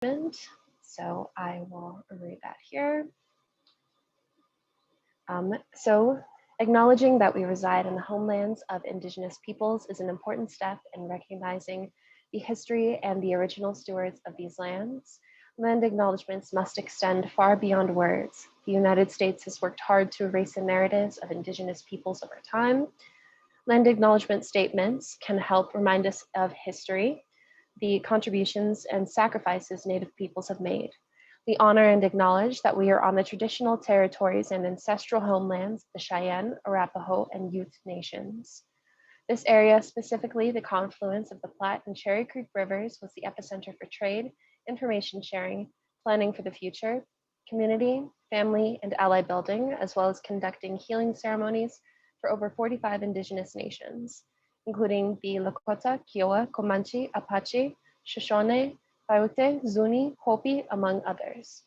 So I will read that here. So acknowledging that we reside in the homelands of Indigenous peoples is an important step in recognizing the history and the original stewards of these lands. Land acknowledgements must extend far beyond words. The United States has worked hard to erase the narratives of Indigenous peoples over time. Land acknowledgement statements can help remind us of history, the contributions and sacrifices Native peoples have made. We honor and acknowledge that we are on the traditional territories and ancestral homelands of the Cheyenne, Arapaho, and Ute nations. This area, specifically the confluence of the Platte and Cherry Creek rivers, was the epicenter for trade, information sharing, planning for the future, community, family, and ally building, as well as conducting healing ceremonies for over 45 Indigenous nations, including the Lakota, Kiowa, Comanche, Apache, Shoshone, Paiute, Zuni, Hopi, among others.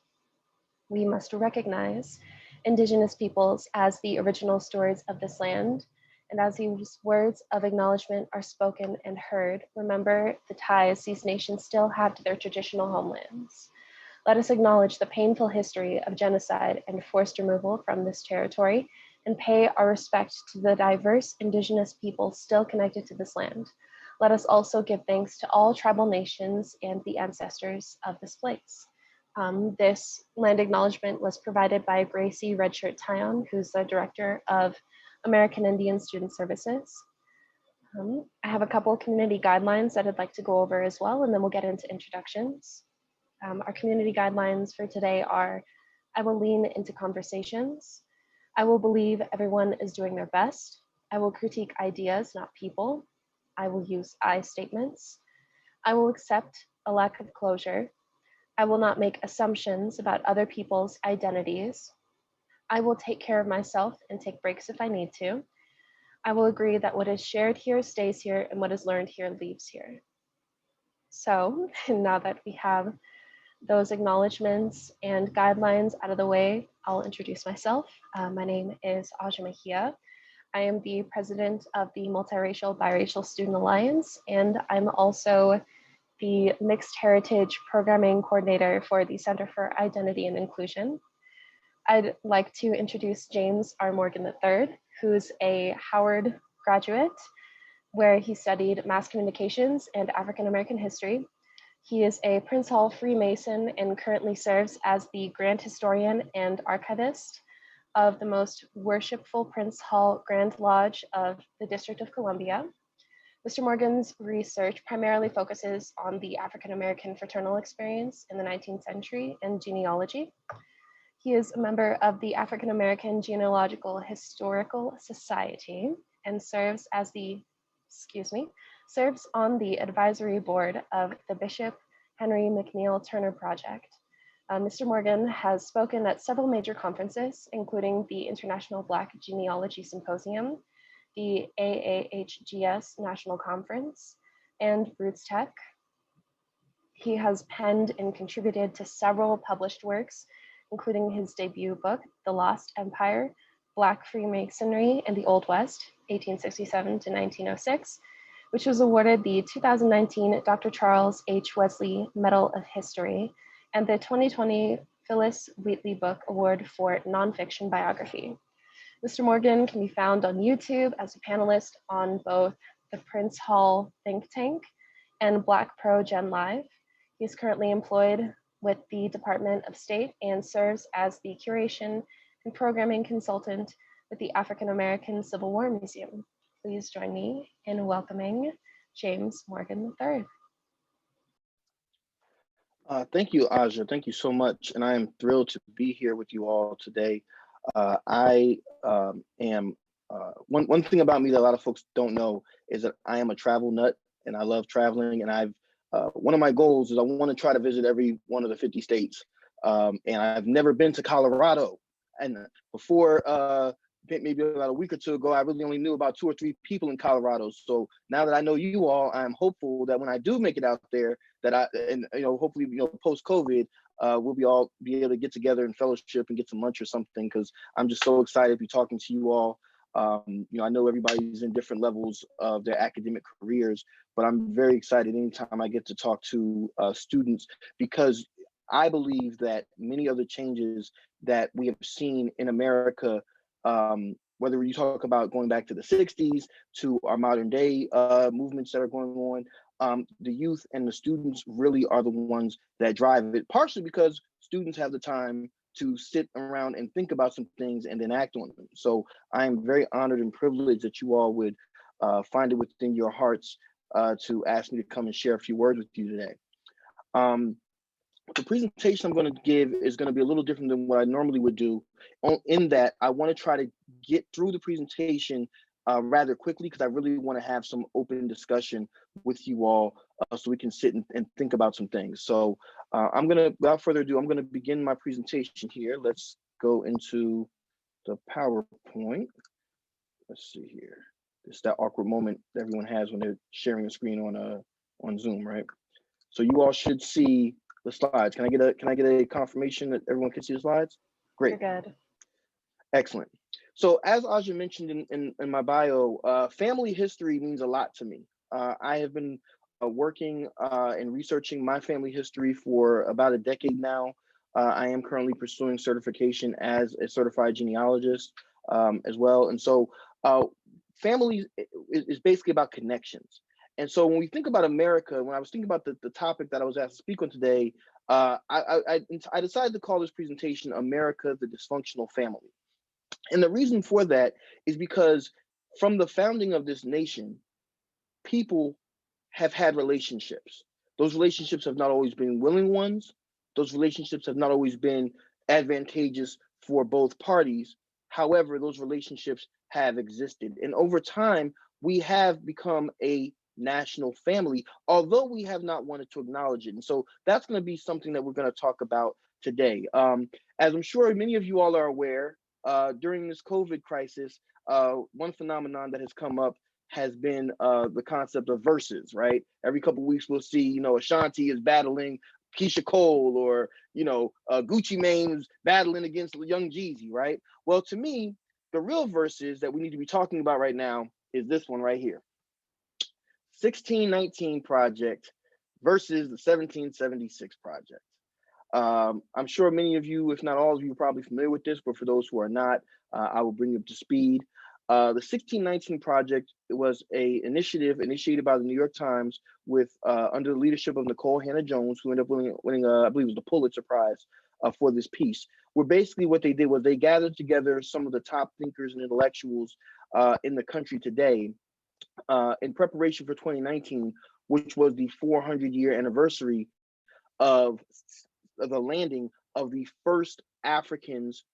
We must recognize Indigenous peoples as the original stewards of this land, and as these words of acknowledgement are spoken and heard, remember the ties these nations still have to their traditional homelands. Let us acknowledge the painful history of genocide and forced removal from this territory and pay our respect to the diverse Indigenous peoples still connected to this land. Let us also give thanks to all tribal nations and the ancestors of this place. This land acknowledgement was provided by Gracie Redshirt Tyon, who's the director of American Indian Student Services. I have a couple of community guidelines that I'd like to go over as well, and then we'll get into introductions. Our community guidelines for today are: I will lean into conversations. I will believe everyone is doing their best. I will critique ideas, not people. I will use I statements. I will accept a lack of closure. I will not make assumptions about other people's identities. I will take care of myself and take breaks if I need to. I will agree that what is shared here stays here and what is learned here leaves here. So now that we have those acknowledgements and guidelines out of the way, I'll introduce myself. My name is Aja Mejia. I am the president of the Multiracial Biracial Student Alliance, and I'm also the Mixed Heritage Programming Coordinator for the Center for Identity and Inclusion. I'd like to introduce James R. Morgan III, who's a Howard graduate, where he studied mass communications and African American history. He is a Prince Hall Freemason and currently serves as the Grand Historian and Archivist of the most worshipful Prince Hall Grand Lodge of the District of Columbia. Mr. Morgan's research primarily focuses on the African American fraternal experience in the 19th century and genealogy. He is a member of the African American Genealogical Historical Society and serves on the advisory board of the Bishop Henry McNeil Turner Project. Mr. Morgan has spoken at several major conferences, including the International Black Genealogy Symposium, the AAHGS National Conference, and Roots Tech. He has penned and contributed to several published works, including his debut book, The Lost Empire, Black Freemasonry in the Old West, 1867 to 1906, which was awarded the 2019 Dr. Charles H. Wesley Medal of History and the 2020 Phyllis Wheatley Book Award for Nonfiction Biography. Mr. Morgan can be found on YouTube as a panelist on both the Prince Hall Think Tank and Black Pro Gen Live. He's currently employed with the Department of State and serves as the curation and programming consultant with the African American Civil War Museum. Please join me in welcoming James Morgan III. Thank you, Aja. Thank you so much. And I am thrilled to be here with you all today. I am, one thing about me that a lot of folks don't know is that I am a travel nut and I love traveling. And one of my goals is I want to try to visit every one of the 50 states. And I've never been to Colorado. And before maybe about a week or two ago, I really only knew about 2 or 3 people in Colorado. So now that I know you all, I'm hopeful that when I do make it out there, that hopefully, post-COVID, we'll be able to get together and fellowship and get some lunch or something, because I'm just so excited to be talking to you all. I know everybody's in different levels of their academic careers, but I'm very excited anytime I get to talk to students, because I believe that many of the changes that we have seen in America, whether you talk about going back to the 60s to our modern day movements that are going on, the youth and the students really are the ones that drive it, partially because students have the time to sit around and think about some things and then act on them. So I am very honored and privileged that you all would find it within your hearts to ask me to come and share a few words with you today. The presentation I'm going to give is going to be a little different than what I normally would do, in that I want to try to get through the presentation rather quickly, because I really want to have some open discussion with you all so we can sit and think about some things. So I'm going to, without further ado, I'm going to begin my presentation here. Let's go into the PowerPoint. Let's see here. It's that awkward moment that everyone has when they're sharing a screen on Zoom, right? So you all should see the slides. Can I get a confirmation that everyone can see the slides? Great. You're good. Excellent. So as Aja mentioned in my bio, family history means a lot to me. I have been working and researching my family history for about a decade now. I am currently pursuing certification as a certified genealogist as well. And so family is basically about connections. And so when we think about America, when I was thinking about the topic that I was asked to speak on today, I decided to call this presentation America, the Dysfunctional Family. And the reason for that is because from the founding of this nation, people have had relationships. Those relationships have not always been willing ones. Those relationships have not always been advantageous for both parties. However, those relationships have existed. And over time, we have become a national family, although we have not wanted to acknowledge it. And so that's going to be something that we're going to talk about today. As I'm sure many of you all are aware, during this COVID crisis, one phenomenon that has come up has been the concept of verses, right? Every couple of weeks we'll see, Ashanti is battling Keisha Cole, or, Gucci Mane's battling against Young Jeezy, right? Well, to me, the real verses that we need to be talking about right now is this one right here. 1619 Project versus the 1776 Project. I'm sure many of you, if not all of you, are probably familiar with this, but for those who are not, I will bring you up to speed. The 1619 Project was an initiative initiated by the New York Times with under the leadership of Nicole Hannah-Jones, who ended up winning I believe it was the Pulitzer Prize for this piece. Where basically what they did was they gathered together some of the top thinkers and intellectuals in the country today in preparation for 2019, which was the 400-year anniversary of the landing of the first Africans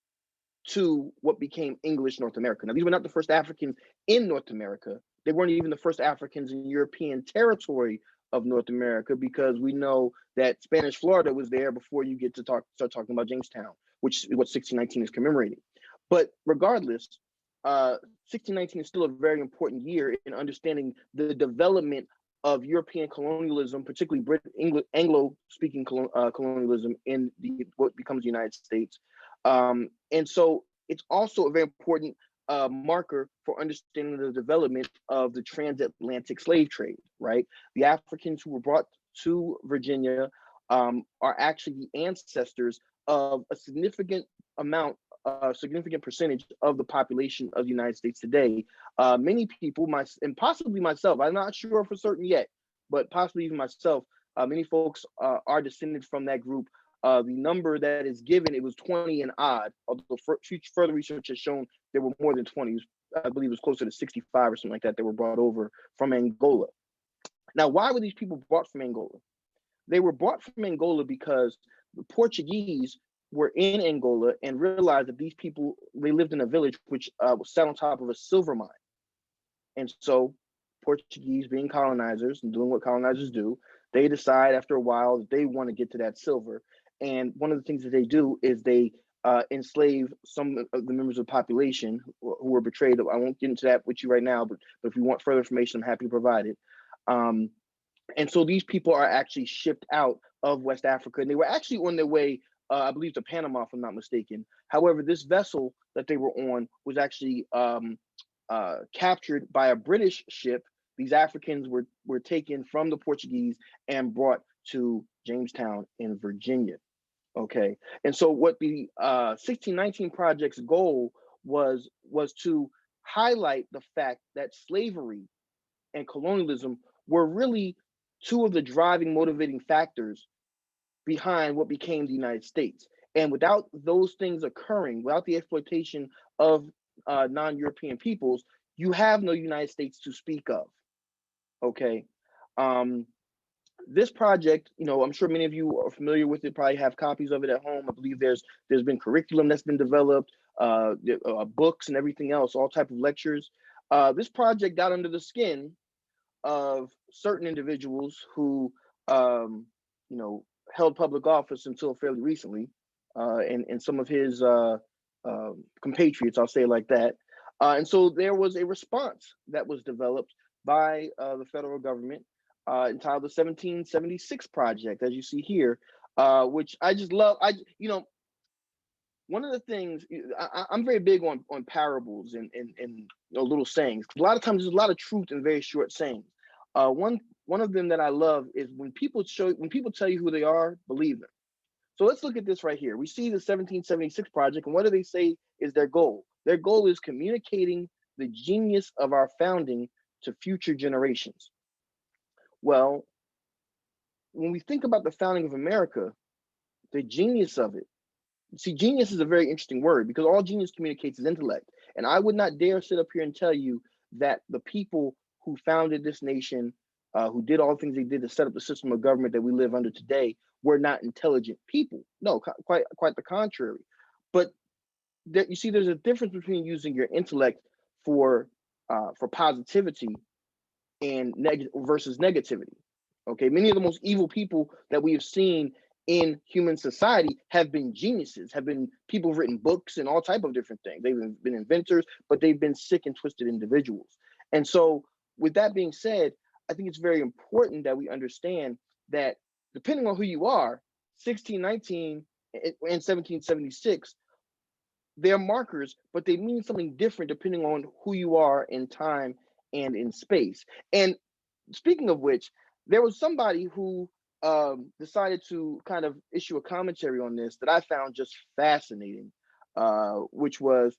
to what became English North America. Now, these were not the first Africans in North America. They weren't even the first Africans in European territory of North America, because we know that Spanish Florida was there before you get to start talking about Jamestown, which is what 1619 is commemorating. But regardless, 1619 is still a very important year in understanding the development of European colonialism, particularly Anglo-speaking colonialism in what becomes the United States. And so it's also a very important marker for understanding the development of the transatlantic slave trade, right? The Africans who were brought to Virginia are actually the ancestors of a significant percentage of the population of the United States today. Many people, and possibly myself, I'm not sure for certain yet, but possibly even myself, many folks are descended from that group. The number that is given, it was 20 and odd, although further research has shown there were more than 20. I believe it was closer to 65 or something like that were brought over from Angola. Now, why were these people brought from Angola? They were brought from Angola because the Portuguese were in Angola and realized that these people, they lived in a village which was set on top of a silver mine. And so Portuguese, being colonizers and doing what colonizers do, they decide after a while that they want to get to that silver. And one of the things that they do is they enslave some of the members of the population who were betrayed. I won't get into that with you right now, but if you want further information, I'm happy to provide it. And so these people are actually shipped out of West Africa, and they were actually on their way, I believe, to Panama, if I'm not mistaken. However, this vessel that they were on was actually captured by a British ship. These Africans were taken from the Portuguese and brought to Jamestown in Virginia. Okay, and so what the 1619 Project's goal was to highlight the fact that slavery and colonialism were really two of the driving motivating factors behind what became the United States. And without those things occurring, without the exploitation of non-European peoples, you have no United States to speak of. Okay. This project, I'm sure many of you are familiar with it, probably have copies of it at home. I believe there's been curriculum that's been developed, books and everything else, all type of lectures. This project got under the skin of certain individuals who, held public office until fairly recently, and some of his compatriots, I'll say it like that. And so there was a response that was developed by the federal government entitled the 1776 Project, as you see here, which I just love. One of the things I'm very big on parables and little sayings. A lot of times there's a lot of truth in very short sayings. One of them that I love is when people tell you who they are, believe them. So let's look at this right here. We see the 1776 Project, and what do they say is their goal? Their goal is communicating the genius of our founding to future generations. Well, when we think about the founding of America, the genius of it, see, genius is a very interesting word because all genius communicates is intellect. And I would not dare sit up here and tell you that the people who founded this nation, who did all the things they did to set up the system of government that we live under today, were not intelligent people. No, quite the contrary. But you see, there's a difference between using your intellect for positivity and versus negativity. Okay, many of the most evil people that we have seen in human society have been geniuses, have been people who've written books and all type of different things. They've been inventors, but they've been sick and twisted individuals. And so with that being said, I think it's very important that we understand that depending on who you are, 1619 and 1776, they're markers, but they mean something different depending on who you are in time and in space. And speaking of which, there was somebody who decided to kind of issue a commentary on this that I found just fascinating, which was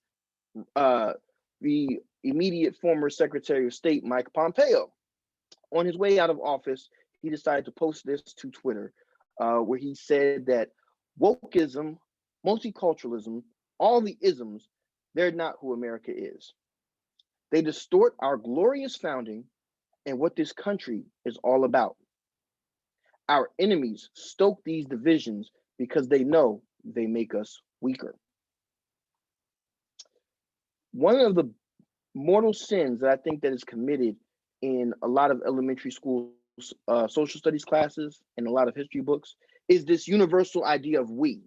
the immediate former Secretary of State, Mike Pompeo. On his way out of office, he decided to post this to Twitter, where he said that wokeism, multiculturalism, all the isms, they're not who America is. They distort our glorious founding and what this country is all about. Our enemies stoke these divisions because they know they make us weaker. One of the mortal sins that I think that is committed in a lot of elementary school social studies classes and a lot of history books is this universal idea of we.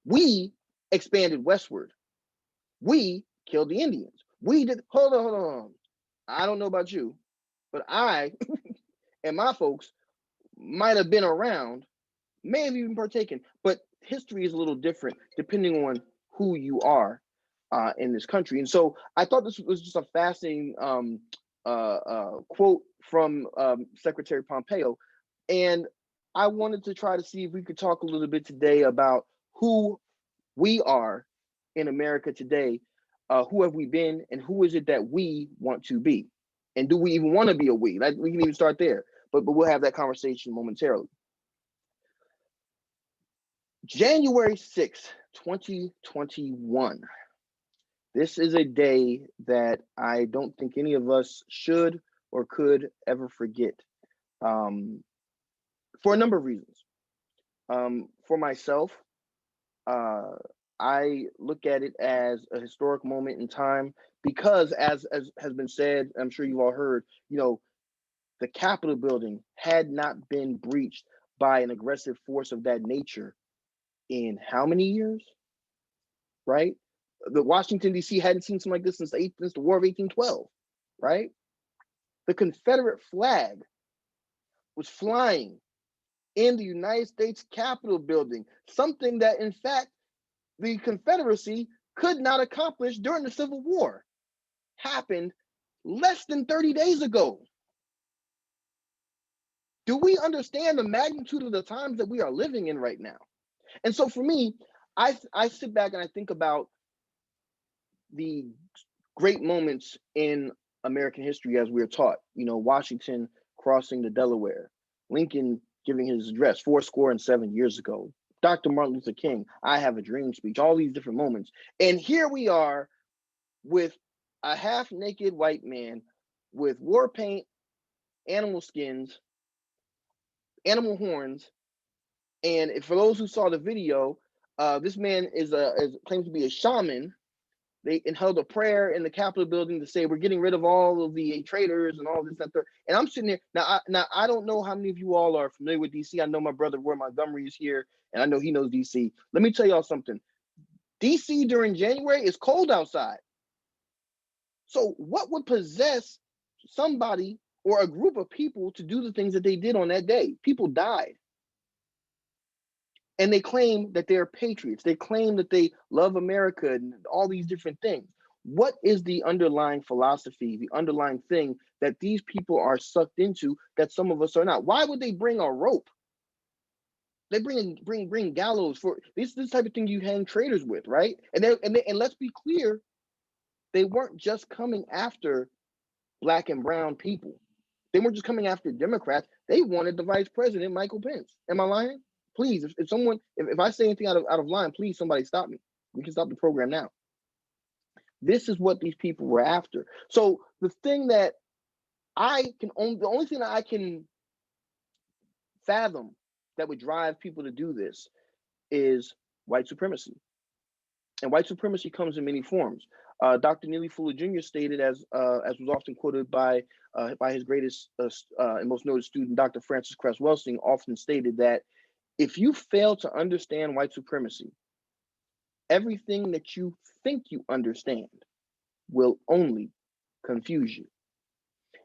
We expanded westward. We killed the Indians. We did, hold on. I don't know about you, but I and my folks might have been around, may have even partaken, but history is a little different depending on who you are in this country. And so I thought this was just a fascinating quote from Secretary Pompeo. And I wanted to try to see if we could talk a little bit today about who we are in America today. Who have we been, and who is it that we want to be? And do we even want to be a we? Like, we can even start there, but we'll have that conversation momentarily. January 6th, 2021. This is a day that I don't think any of us should or could ever forget, for a number of reasons. For myself, I look at it as a historic moment in time because, as has been said, I'm sure you've all heard, the Capitol building had not been breached by an aggressive force of that nature in how many years, right? The Washington, D.C. hadn't seen something like this since the War of 1812, right? The Confederate flag was flying in the United States Capitol building, something that, in fact, the Confederacy could not accomplish during the Civil War. happened less than 30 days ago. Do we understand the magnitude of the times that we are living in right now? And so for me, I sit back and I think about the great moments in American history as we are taught. You know, Washington crossing the Delaware, Lincoln giving his address 7 years ago, Dr. Martin Luther King, I Have a Dream speech, all these different moments. And here we are with a half-naked white man with war paint, animal skins, animal horns. And for those who saw the video, this man is claims to be a shaman. They held a prayer in the Capitol building to say we're getting rid of all of the traitors and all this and that. And I'm sitting there now. I don't know how many of you all are familiar with DC. I know my brother Roy Montgomery is here, and I know he knows DC. Let me tell y'all something. DC during January is cold outside. So what would possess somebody or a group of people to do the things that they did on that day? People died. And they claim that they're patriots. They claim that they love America and all these different things. What is the underlying philosophy, the underlying thing that these people are sucked into that some of us are not? Why would they bring a rope? They bring gallows for this type of thing you hang traitors with, right? And let's be clear, they weren't just coming after Black and brown people. They weren't just coming after Democrats. They wanted the vice president, Michael Pence. Am I lying? Please, if I say anything out of line, please somebody stop me. We can stop the program now. This is what these people were after. So the only thing that I can fathom that would drive people to do this is white supremacy. And white supremacy comes in many forms. Dr. Neely Fuller Jr. stated, as was often quoted by his greatest and most noted student, Dr. Francis Cress Welsing, often stated that if you fail to understand white supremacy, everything that you think you understand will only confuse you.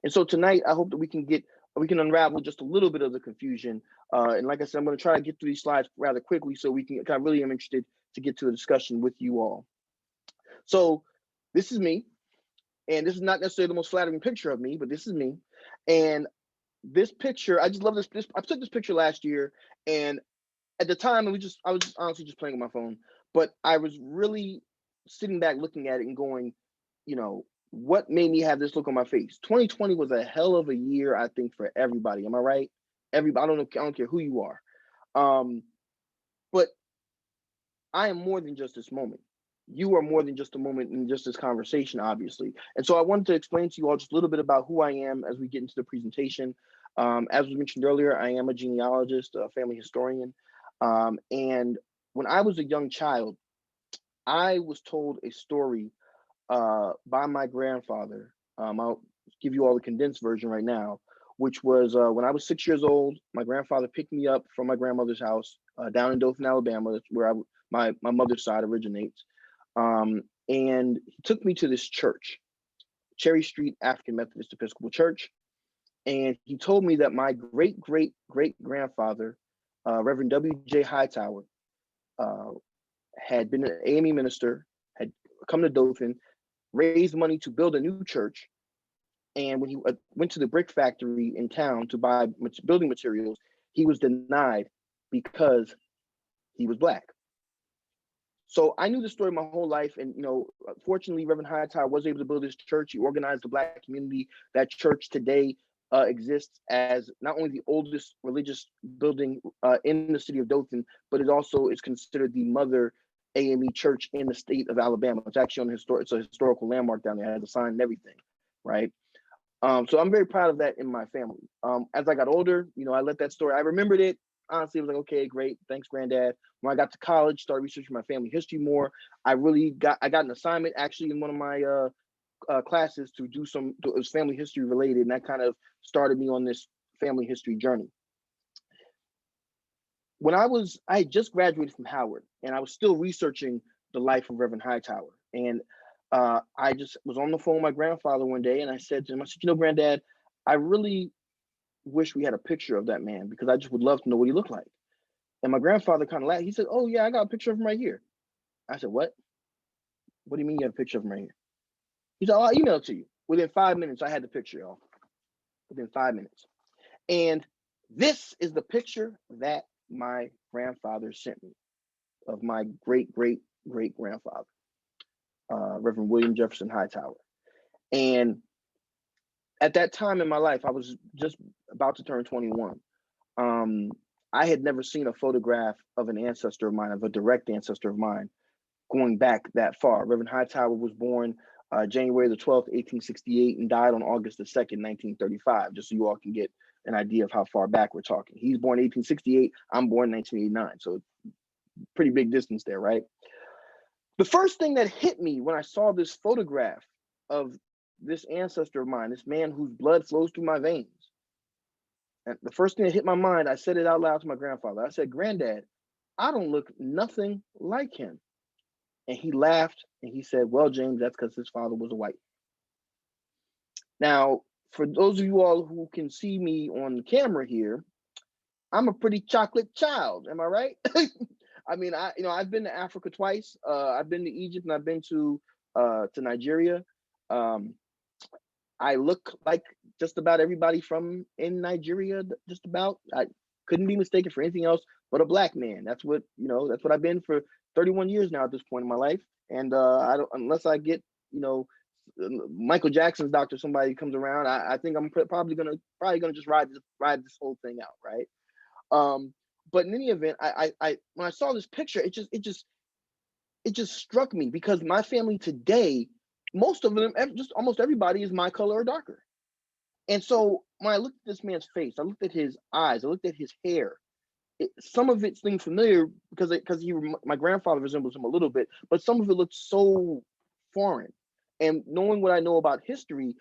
And so tonight, I hope that we can unravel just a little bit of the confusion. And like I said, I'm going to try to get through these slides rather quickly so we can. I really am interested to get to a discussion with you all. So this is me, and this is not necessarily the most flattering picture of me, but this is me. And this picture, I just love this. I took this picture last year, and at the time, I was just honestly just playing with my phone. But I was really sitting back looking at it and going, you know, what made me have this look on my face? 2020 was a hell of a year, I think, for everybody. Am I right? Everybody, I don't care who you are. But I am more than just this moment. You are more than just a moment in just this conversation, obviously. And so I wanted to explain to you all just a little bit about who I am as we get into the presentation. As was mentioned earlier, I am a genealogist, a family historian. And when I was a young child, I was told a story by my grandfather. I'll give you all the condensed version right now, which was when I was 6 years old, my grandfather picked me up from my grandmother's house down in Dothan, Alabama. That's where my mother's side originates. And he took me to this church, Cherry Street African Methodist Episcopal Church. And he told me that my great-great-great-grandfather, Reverend W.J. Hightower, had been an AME minister, had come to Dothan, raised money to build a new church. And when he went to the brick factory in town to buy building materials, he was denied because he was Black. So I knew the story my whole life. And, you know, fortunately, Reverend Hightower was able to build this church. He organized the Black community. That church today exists as not only the oldest religious building in the city of Dothan, but it also is considered the mother AME church in the state of Alabama. It's actually it's a historical landmark down there. It has a sign and everything, right? So I'm very proud of that in my family. As I got older, you know, I let that story, I remembered it. Honestly, I was like, okay, great. Thanks, Granddad. When I got to college, started researching my family history more. I got an assignment actually in one of my classes to do it was family history related. And that kind of started me on this family history journey. When I had just graduated from Howard, and I was still researching the life of Reverend Hightower. And I just was on the phone with my grandfather one day, and I said to him, I said, you know, Granddad, I really wish we had a picture of that man because I just would love to know what he looked like. And my grandfather kind of laughed. He said, oh yeah, I got a picture of him right here. I said, what? What do you mean you have a picture of him right here? He said, "Oh, I'll email it to you." Within 5 minutes, I had the picture, y'all. Within 5 minutes. And this is the picture that my grandfather sent me of my great grandfather, Reverend William Jefferson Hightower. And at that time in my life, I was just about to turn 21. I had never seen a photograph of an ancestor of mine, of a direct ancestor of mine, going back that far. Reverend Hightower was born January the 12th, 1868, and died on August the 2nd, 1935, just so you all can get an idea of how far back we're talking. He's born 1868, I'm born 1989, so pretty big distance there, right? The first thing that hit me when I saw this photograph of this ancestor of mine, this man whose blood flows through my veins, and the first thing that hit my mind, I said it out loud to my grandfather. I said, "Granddad, I don't look nothing like him." And he laughed and he said, "Well, James, that's because his father was a white." Now, for those of you all who can see me on the camera here, I'm a pretty chocolate child. Am I right? I mean, I've been to Africa twice. I've been to Egypt and I've been to Nigeria. I look like just about everybody from in Nigeria. Just about. I couldn't be mistaken for anything else but a black man. That's what I've been for 31 years now at this point in my life. And I don't, unless I get Michael Jackson's doctor, somebody comes around, I think I'm probably gonna just ride this whole thing out, right? But in any event, I when I saw this picture, it just struck me, because my family today, most of them, just almost everybody, is my color or darker. And so when I looked at this man's face, I looked at his eyes, I looked at his hair. Some of it seemed familiar because my grandfather resembles him a little bit, but some of it looked so foreign. And knowing what I know about history,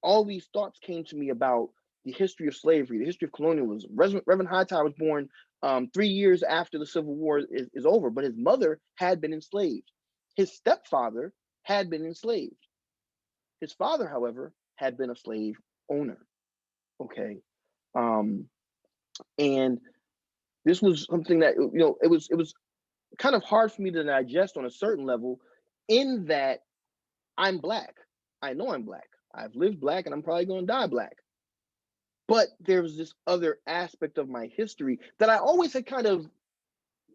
all these thoughts came to me about the history of slavery, the history of colonialism. Reverend Hightower was born 3 years after the Civil War is over, but his mother had been enslaved. His stepfather had been enslaved. His father, however, had been a slave owner. Okay. And this was something that, it was kind of hard for me to digest on a certain level, in that I'm Black. I know I'm Black. I've lived Black and I'm probably going to die Black. But there was this other aspect of my history that I always had kind of,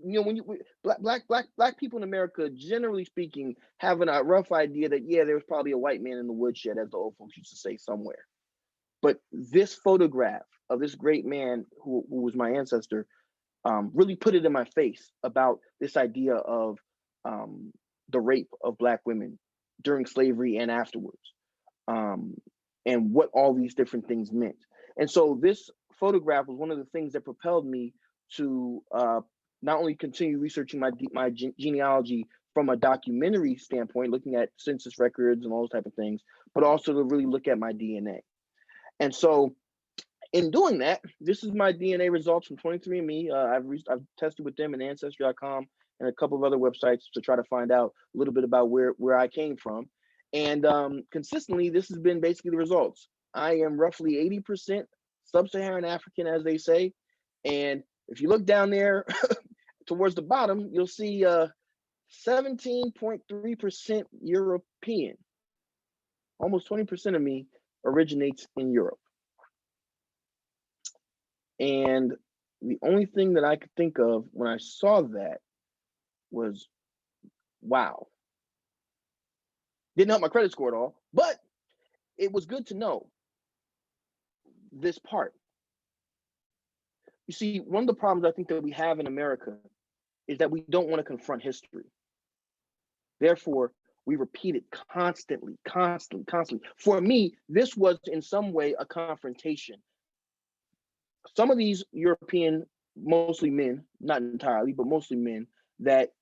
when black people in America, generally speaking, having a rough idea that, yeah, there was probably a white man in the woodshed, as the old folks used to say, somewhere. But this photograph of this great man who was my ancestor really put it in my face about this idea of the rape of Black women during slavery and afterwards, and what all these different things meant. And so this photograph was one of the things that propelled me to not only continue researching my genealogy from a documentary standpoint, looking at census records and all those type of things, but also to really look at my DNA. And so in doing that, this is my DNA results from 23andMe. I've tested with them in Ancestry.com and a couple of other websites to try to find out a little bit about where I came from. And consistently, this has been basically the results. I am roughly 80% sub-Saharan African, as they say. And if you look down there towards the bottom, you'll see 17.3% European. Almost 20% of me originates in Europe. And the only thing that I could think of when I saw that was, wow. Didn't help my credit score at all, but it was good to know this part. You see, one of the problems I think that we have in America is that we don't want to confront history. Therefore, we repeat it constantly. For me, this was in some way a confrontation. Some of these European, mostly men, not entirely, but mostly men, that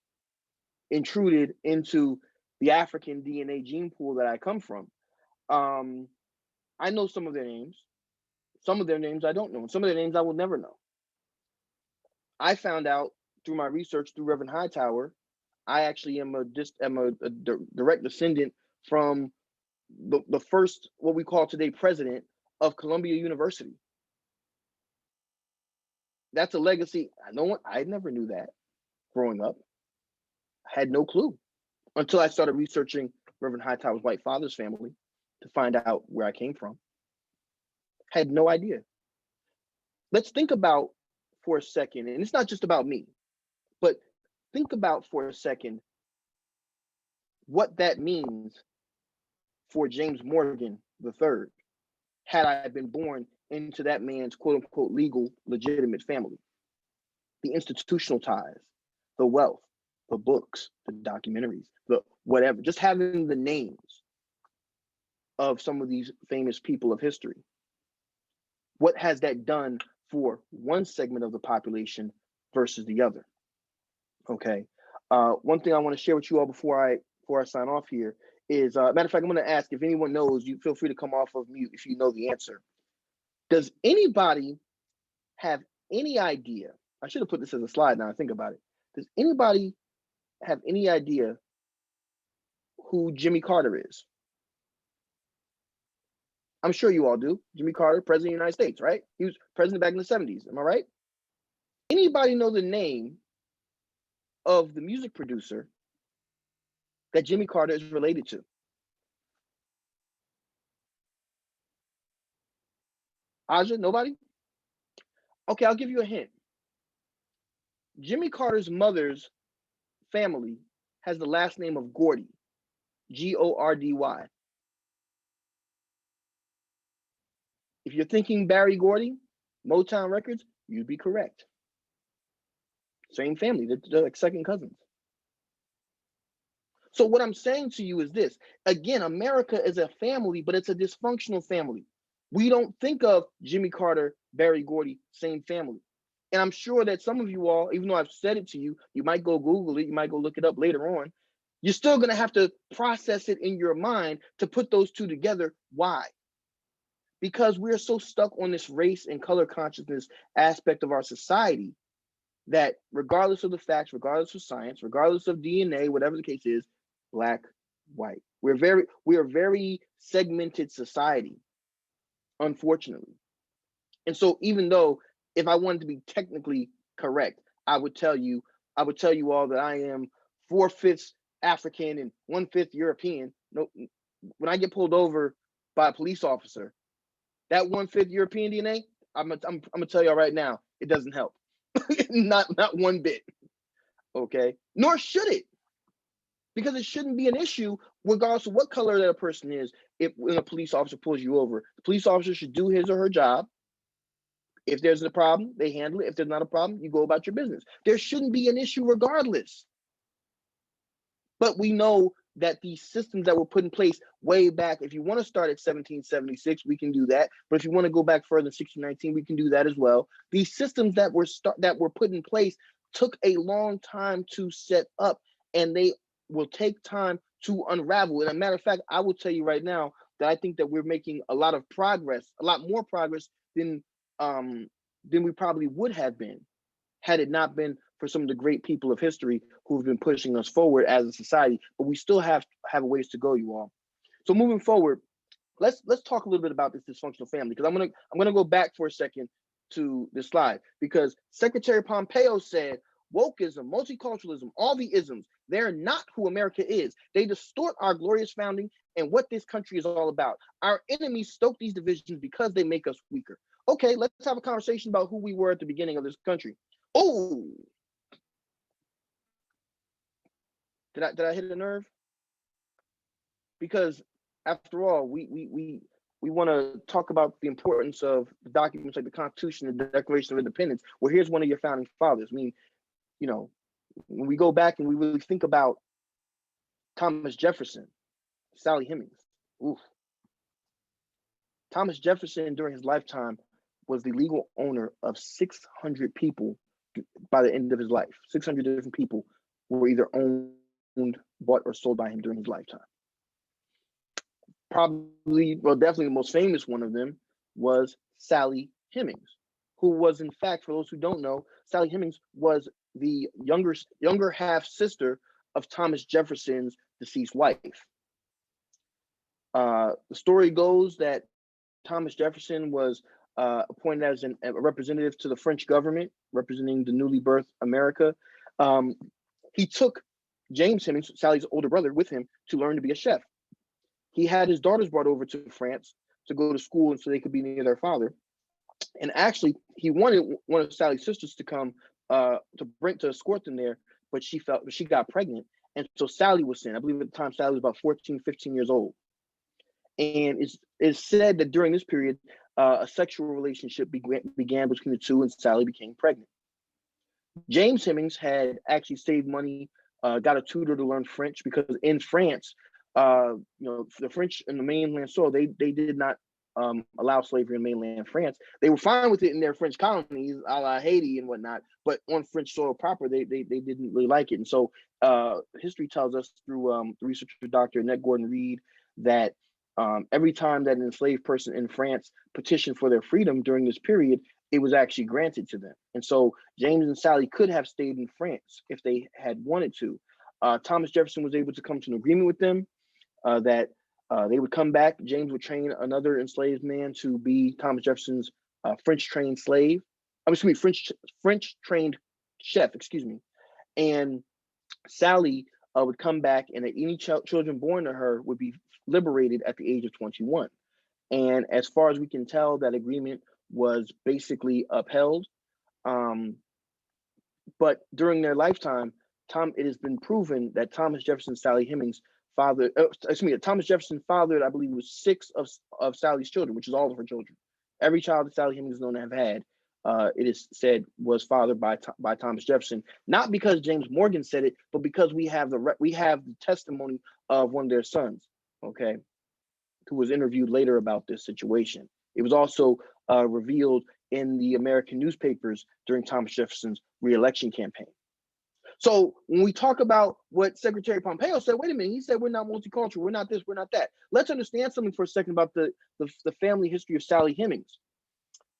intruded into the African DNA gene pool that I come from. I know some of their names. Some of their names I don't know. And some of their names I will never know. I found out through my research through Reverend Hightower, I actually am a direct descendant from the first, what we call today, president of Columbia University. That's a legacy. I never knew that growing up. I had no clue until I started researching Reverend Hightower's white father's family to find out where I came from. Had no idea. Let's think about for a second, and it's not just about me, but think about for a second what that means for James Morgan III, had I been born into that man's quote unquote legal, legitimate family. The institutional ties, the wealth, the books, the documentaries, the whatever, just having the names of some of these famous people of history. What has that done for one segment of the population versus the other? Okay. One thing I want to share with you all before I sign off here is, matter of fact, I'm going to ask if anyone knows, you feel free to come off of mute if you know the answer. Does anybody have any idea? I should have put this as a slide now I think about it. Does anybody have any idea who Jimmy Carter is? I'm sure you all do. Jimmy Carter, president of the United States, right? He was president back in the 70s. Am I right? Anybody know the name of the music producer that Jimmy Carter is related to? Aja, nobody? Okay, I'll give you a hint. Jimmy Carter's mother's family has the last name of Gordy, Gordy. If you're thinking Barry Gordy, Motown Records, you'd be correct. Same family, they're like second cousins. So what I'm saying to you is this. Again, America is a family, but it's a dysfunctional family. We don't think of Jimmy Carter, Barry Gordy, same family. And I'm sure that some of you all, even though I've said it to you, you might go Google it, you might go look it up later on. You're still going to have to process it in your mind to put those two together. Why? Because we're so stuck on this race and color consciousness aspect of our society that regardless of the facts, regardless of science, regardless of DNA, whatever the case is, black, white. We are a very segmented society, unfortunately. And so even though if I wanted to be technically correct, I would tell you all that I am 4/5 African and 1/5 European. No, when I get pulled over by a police officer, that 1/5 European DNA, I'm gonna tell y'all right now, it doesn't help. not one bit. Okay, nor should it, because it shouldn't be an issue regardless of what color that a person is. If when a police officer pulls you over, the police officer should do his or her job. If there's a problem, they handle it. If there's not a problem, you go about your business. There shouldn't be an issue regardless. But we know that these systems that were put in place way back, if you want to start at 1776, we can do that. But if you want to go back further than 1619, we can do that as well. These systems that were put in place took a long time to set up, and they will take time to unravel. And as a matter of fact, I will tell you right now that I think that we're making a lot of progress, a lot more progress than we probably would have been had it not been for some of the great people of history who have been pushing us forward as a society. But we still have a ways to go, you all. So moving forward, let's talk a little bit about this dysfunctional family, because I'm gonna go back for a second to this slide, because Secretary Pompeo said wokeism, multiculturalism, all the isms, they're not who America is. They distort our glorious founding and what this country is all about. Our enemies stoke these divisions because they make us weaker. Okay, let's have a conversation about who we were at the beginning of this country. Oh, did I hit a nerve? Because after all, we want to talk about the importance of the documents like the Constitution and the Declaration of Independence. Well, here's one of your founding fathers. I mean, you know, when we go back and we really think about Thomas Jefferson, Sally Hemings, oof. Thomas Jefferson during his lifetime was the legal owner of 600 people by the end of his life. 600 different people were either owned, bought, or sold by him during his lifetime. Definitely the most famous one of them was Sally Hemings, who was, in fact, for those who don't know, Sally Hemings was the younger half sister of Thomas Jefferson's deceased wife. The story goes that Thomas Jefferson was appointed as a representative to the French government, representing the newly birthed America. He took James Hemings, Sally's older brother, with him to learn to be a chef. he had his daughters brought over to France to go to school and so they could be near their father. And actually, he wanted one of Sally's sisters to come to escort them there, but she got pregnant. And so Sally was sent. I believe at the time Sally was about 14, 15 years old. And it's said that during this period, a sexual relationship began between the two, and Sally became pregnant. James Hemings had actually saved money, got a tutor to learn French, because in France, the French in the mainland soil, they did not allow slavery in mainland France. They were fine with it in their French colonies, a la Haiti and whatnot, but on French soil proper, they didn't really like it. And so history tells us through the researcher Dr. Annette Gordon-Reed that every time that an enslaved person in France petitioned for their freedom during this period, it was actually granted to them. And so James and Sally could have stayed in France if they had wanted to. Thomas Jefferson was able to come to an agreement with them that they would come back. James would train another enslaved man to be Thomas Jefferson's French-trained slave. French-trained chef, excuse me. And Sally would come back, and any children born to her would be liberated at the age of 21. And as far as we can tell, that agreement was basically upheld. But during their lifetime, it has been proven that Thomas Jefferson, Sally Hemings Thomas Jefferson fathered, I believe it was 6 of Sally's children, which is all of her children. Every child that Sally Hemings is known to have had, it is said was fathered by Thomas Jefferson. Not because James Morgan said it, but because we have the testimony of one of their sons, okay, who was interviewed later about this situation. It was also revealed in the American newspapers during Thomas Jefferson's re-election campaign. So when we talk about what Secretary Pompeo said, wait a minute, he said we're not multicultural, we're not this, we're not that. Let's understand something for a second about the family history of Sally Hemings.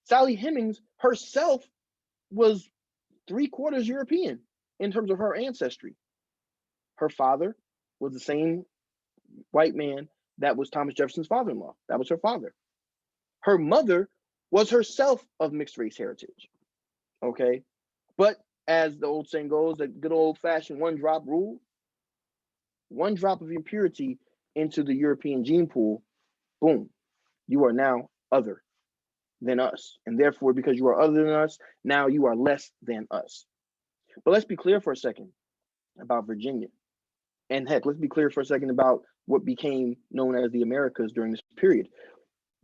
Sally Hemings herself was 3/4 European in terms of her ancestry. Her father was the same white man that was Thomas Jefferson's father-in-law. That was her father. Her mother was herself of mixed race heritage, okay? But as the old saying goes, the good old-fashioned one-drop rule, one drop of impurity into the European gene pool, boom, you are now other than us. And therefore, because you are other than us, now you are less than us. But let's be clear for a second about Virginia. And heck, let's be clear for a second about what became known as the Americas during this period.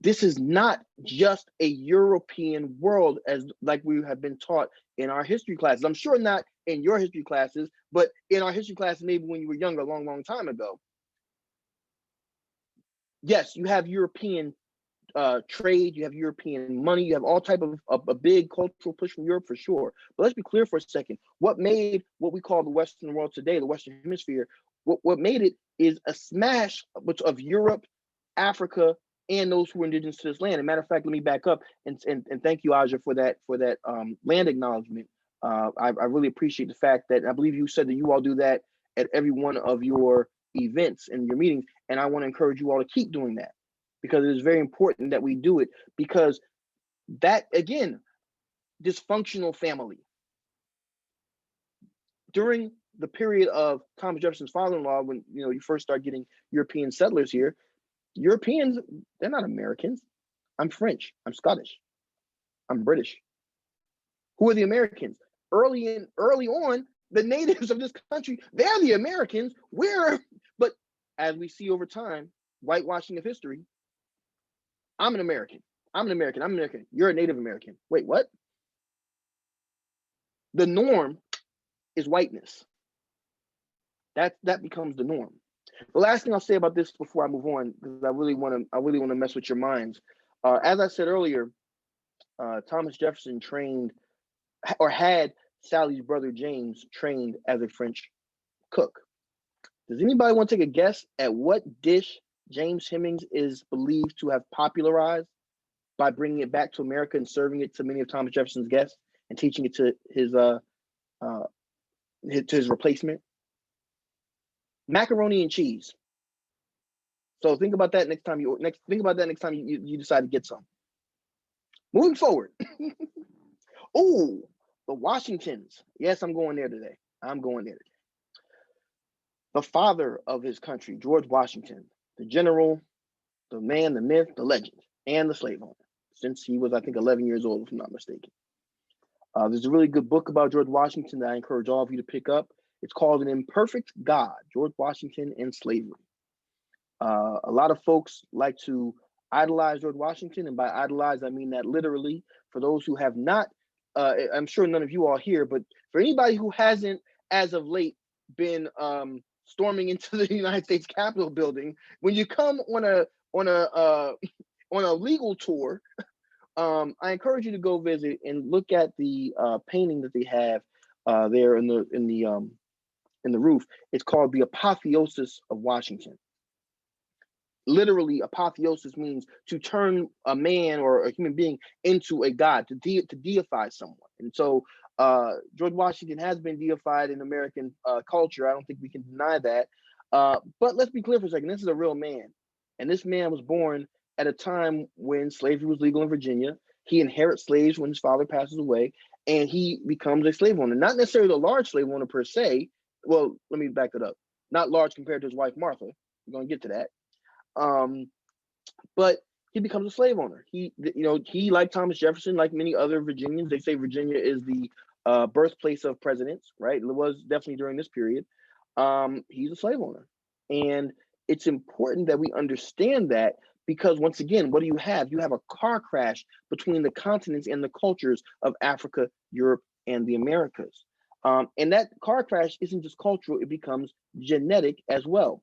This is not just a European world like we have been taught in our history classes. I'm sure not in your history classes, but in our history classes, maybe when you were younger, a long, long time ago. Yes, you have European trade, you have European money, you have all type of a big cultural push from Europe for sure. But let's be clear for a second. What made what we call the Western world today, the Western Hemisphere, what made it is a smash of Europe, Africa, and those who are indigenous to this land. As a matter of fact, let me back up and thank you, Aja, for that land acknowledgement. I really appreciate the fact that I believe you said that you all do that at every one of your events and your meetings, and I want to encourage you all to keep doing that, because it is very important that we do it, because that, again, dysfunctional family. During the period of Thomas Jefferson's father-in-law, when you first start getting European settlers here, Europeans, they're not Americans. I'm French, I'm Scottish, I'm British. Who are the Americans? Early on, the natives of this country, they're the Americans. But as we see over time, whitewashing of history, I'm an American. You're a Native American. Wait, what? The norm is whiteness. That becomes the norm. The last thing I'll say about this before I move on, because I really want to mess with your minds. As I said earlier, Thomas Jefferson trained or had Sally's brother James trained as a French cook. Does anybody want to take a guess at what dish James Hemings is believed to have popularized by bringing it back to America and serving it to many of Thomas Jefferson's guests and teaching it to his replacement? Macaroni and cheese. So think about that next time you decide to get some. Moving forward. Oh, the Washingtons. Yes, I'm going there today. The father of his country, George Washington, the general, the man, the myth, the legend, and the slave owner, since he was, I think, 11 years old, if I'm not mistaken. There's a really good book about George Washington that I encourage all of you to pick up. It's called An Imperfect God, George Washington and Slavery. A lot of folks like to idolize George Washington, and by idolize, I mean that literally. For those who have not, I'm sure none of you all here, but for anybody who hasn't, as of late, been storming into the United States Capitol building, when you come on a legal tour, I encourage you to go visit and look at the painting that they have there in the roof. It's called The Apotheosis of Washington. Literally, apotheosis means to turn a man or a human being into a god, to deify someone. And so George Washington has been deified in American culture. I don't think we can deny that. But let's be clear for a second. This is a real man. And this man was born at a time when slavery was legal in Virginia. He inherits slaves when his father passes away, and he becomes a slave owner. Not necessarily a large slave owner per se. Well, let me back it up. Not large compared to his wife, Martha. We're going to get to that. But he becomes a slave owner. He, like Thomas Jefferson, like many other Virginians, they say Virginia is the birthplace of presidents, right? It was definitely during this period. He's a slave owner. And it's important that we understand that, because once again, what do you have? You have a car crash between the continents and the cultures of Africa, Europe, and the Americas. And that car crash isn't just cultural, it becomes genetic as well.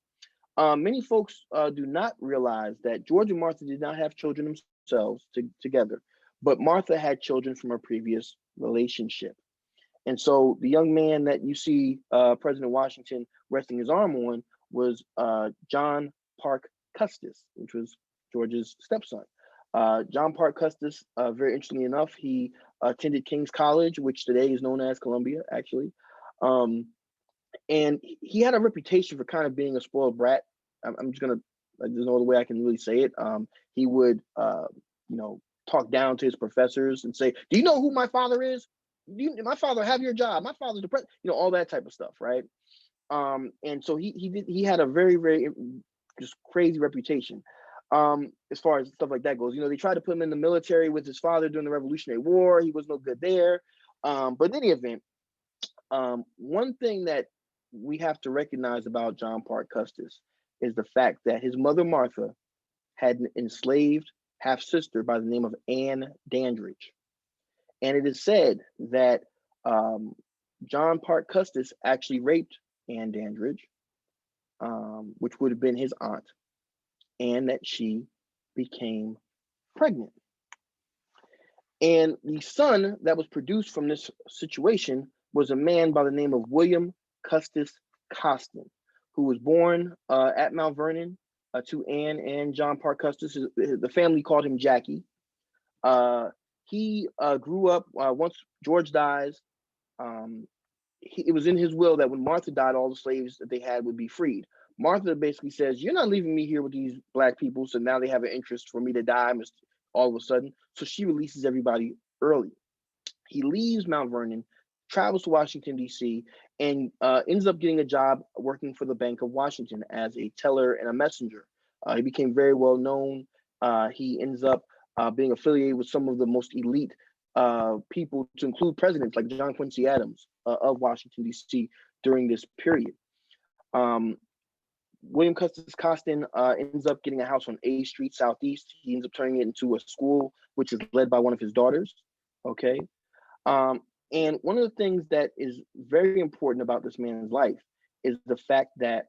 Many folks do not realize that George and Martha did not have children themselves together, but Martha had children from a previous relationship. And so the young man that you see President Washington resting his arm on was John Parke Custis, which was George's stepson. John Parke Custis, very interestingly enough, he attended King's College, which today is known as Columbia, actually. And he had a reputation for kind of being a spoiled brat. I'm just gonna, there's no other way I can really say it. He would, talk down to his professors and say, "Do you know who my father is? My father have your job. My father's the president." All that type of stuff, right? And so he had a very, very just crazy reputation. As far as stuff like that goes, they tried to put him in the military with his father during the Revolutionary War. He was no good there. But in any event, one thing that we have to recognize about John Parke Custis is the fact that his mother Martha had an enslaved half sister by the name of Anne Dandridge, and it is said that John Parke Custis actually raped Anne Dandridge, which would have been his aunt, and that she became pregnant. And the son that was produced from this situation was a man by the name of William Custis Costin, who was born at Mount Vernon to Anne and John Parke Custis. The family called him Jackie. He grew up, once George dies, it was in his will that when Martha died, all the slaves that they had would be freed. Martha basically says, "You're not leaving me here with these Black people, so now they have an interest for me to die all of a sudden." So she releases everybody early. He leaves Mount Vernon, travels to Washington, D.C., and ends up getting a job working for the Bank of Washington as a teller and a messenger. He became very well known. He ends up being affiliated with some of the most elite people, to include presidents like John Quincy Adams of Washington, D.C. during this period. William Custis Costin ends up getting a house on A Street Southeast. He ends up turning it into a school, which is led by one of his daughters. Okay. And one of the things that is very important about this man's life is the fact that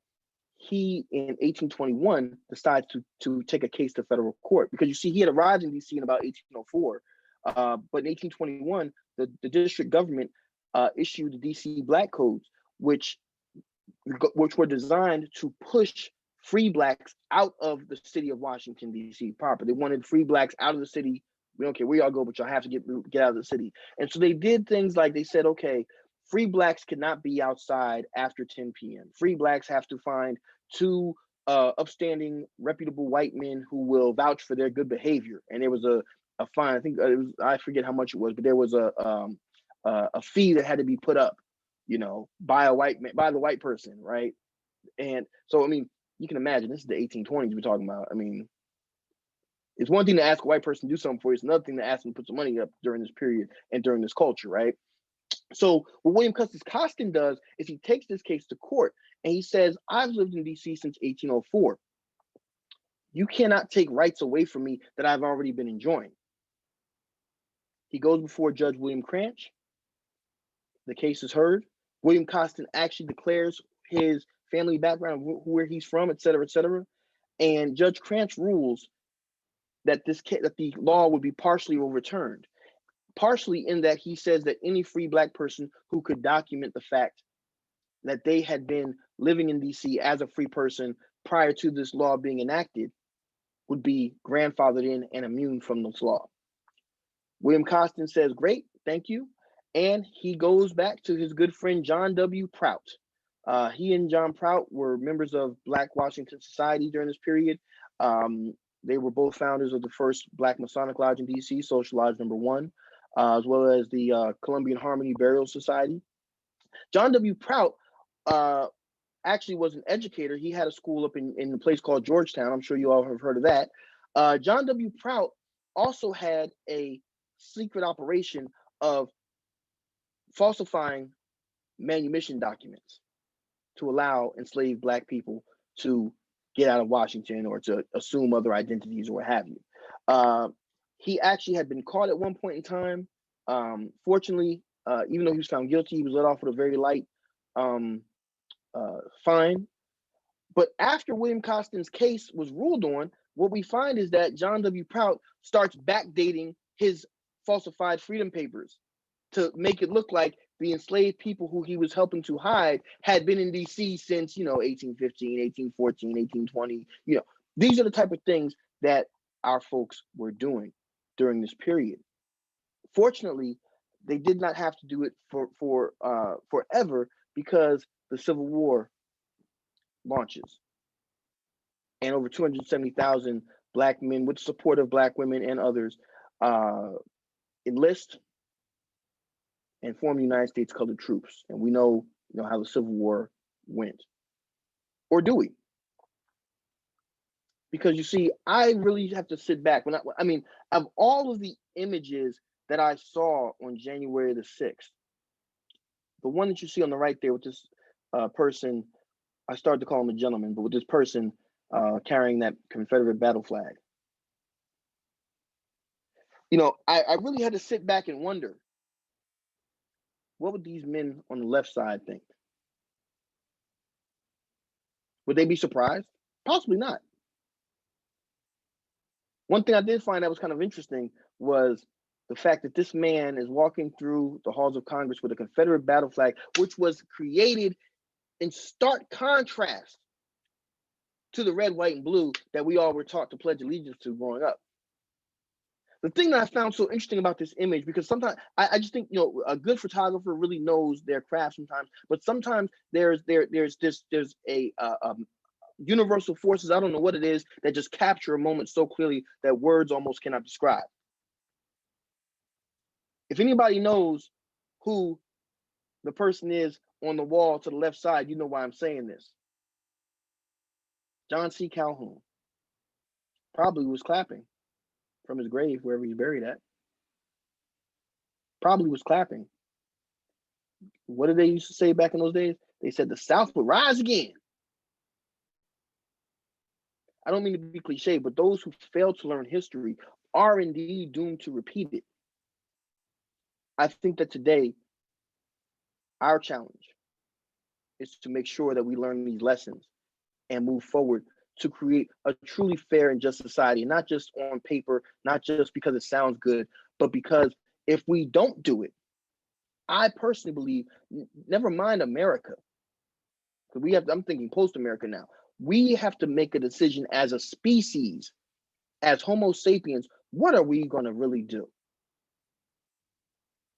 he, in 1821, decides to take a case to federal court, because you see, he had arrived in DC in about 1804, but in 1821, the district government issued the DC Black Codes, which were designed to push free Blacks out of the city of Washington, D.C. proper. They wanted free Blacks out of the city. We don't care where y'all go, but y'all have to get out of the city. And so they did things like, they said, okay, free Blacks cannot be outside after 10 p.m. Free Blacks have to find two upstanding, reputable white men who will vouch for their good behavior. And there was a fine. I think it was, I forget how much it was, but there was a fee that had to be put up, by a white man, by the white person, right? And so, I mean, You can imagine this is the 1820s we're talking about. I mean, it's one thing to ask a white person to do something for you. It's another thing to ask them to put some money up during this period and during this culture, right? So what William Custis Costin does is he takes this case to court and he says, I've lived in DC since 1804. You cannot take rights away from me that I've already been enjoying. He goes before Judge William Cranch. The case is heard. William Costin actually declares his family background, where he's from, et cetera, et cetera. And Judge Cranch rules that the law would be partially overturned. Partially in that he says that any free Black person who could document the fact that they had been living in DC as a free person prior to this law being enacted would be grandfathered in and immune from this law. William Costin says, great, thank you. And he goes back to his good friend, John W. Prout. He and John Prout were members of Black Washington Society during this period. They were both founders of the first Black Masonic Lodge in DC, Social Lodge number 1, as well as the Columbian Harmony Burial Society. John W. Prout actually was an educator. He had a school up in a place called Georgetown. I'm sure you all have heard of that. John W. Prout also had a secret operation of falsifying manumission documents to allow enslaved Black people to get out of Washington or to assume other identities or what have you. He actually had been caught at one point in time. Fortunately, even though he was found guilty, he was let off with a very light fine. But after William Costin's case was ruled on, what we find is that John W. Prout starts backdating his falsified freedom papers to make it look like the enslaved people who he was helping to hide had been in DC since, 1815, 1814, 1820. These are the type of things that our folks were doing during this period. Fortunately, they did not have to do it for forever, because the Civil War launches. And over 270,000 Black men, with support of Black women and others, enlist and form the United States Colored Troops. And we know how the Civil War went. Or do we? Because you see, I really have to sit back. Of all of the images that I saw on January the 6th, the one that you see on the right there with this person, I started to call him a gentleman, but with this person carrying that Confederate battle flag. I really had to sit back and wonder, what would these men on the left side think? Would they be surprised? Possibly not. One thing I did find that was kind of interesting was the fact that this man is walking through the halls of Congress with a Confederate battle flag, which was created in stark contrast to the red, white, and blue that we all were taught to pledge allegiance to growing up. The thing that I found so interesting about this image, because sometimes I just think, a good photographer really knows their craft sometimes, but sometimes there's a universal forces, I don't know what it is, that just capture a moment so clearly that words almost cannot describe. If anybody knows who the person is on the wall to the left side, you know why I'm saying this. John C. Calhoun probably was clapping from his grave, wherever he's buried at. Probably was clapping. What did they used to say back in those days? They said the South would rise again. I don't mean to be cliche, but those who fail to learn history are indeed doomed to repeat it. I think that today, our challenge is to make sure that we learn these lessons and move forward to create a truly fair and just society, not just on paper, not just because it sounds good, but because if we don't do it, I personally believe, never mind America, because I'm thinking post-America now, we have to make a decision as a species, as Homo sapiens, what are we going to really do?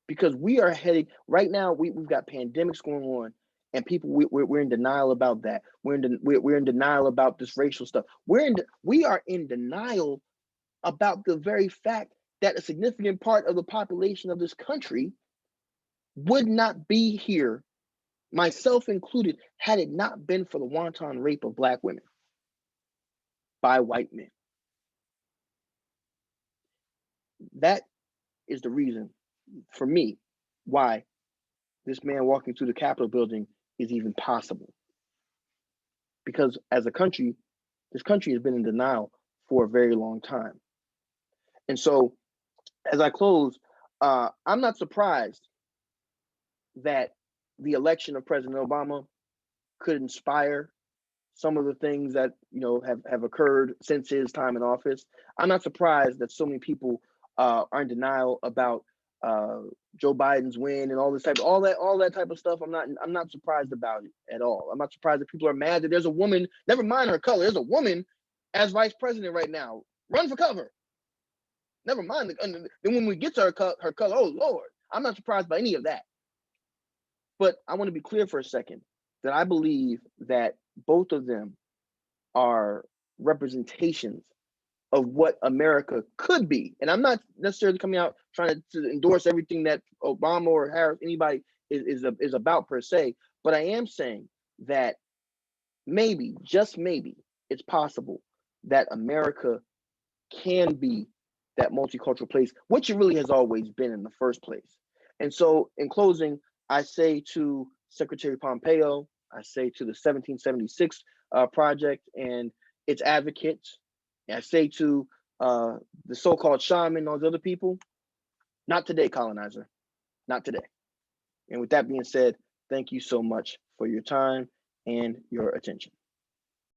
Because we are heading, right now, we've got pandemics going on, and people, we're in denial about that. We're in denial about this racial stuff. We are in denial about the very fact that a significant part of the population of this country would not be here, myself included, had it not been for the wanton rape of Black women. by white men. That is the reason for me why this man walking through the Capitol building is even possible. Because as a country, this country has been in denial for a very long time. And so as I close, I'm not surprised that the election of President Obama could inspire some of the things that have occurred since his time in office. I'm not surprised that so many people are in denial about Joe Biden's win and all that type of stuff. I'm not surprised about it at all. I'm not surprised that people are mad that there's a woman, never mind her color, there's a woman as vice president right now. Run for cover. Never mind. Then when we get to her color, oh Lord, I'm not surprised by any of that. But I want to be clear for a second that I believe that both of them are representations of what America could be. And I'm not necessarily coming out trying to endorse everything that Obama or Harris, anybody is about per se, but I am saying that maybe, just maybe, it's possible that America can be that multicultural place, which it really has always been in the first place. And so in closing, I say to Secretary Pompeo, I say to the 1776 Project and its advocates, and I say to the so-called shaman, those other people, not today, colonizer, not today. And with that being said, thank you so much for your time and your attention.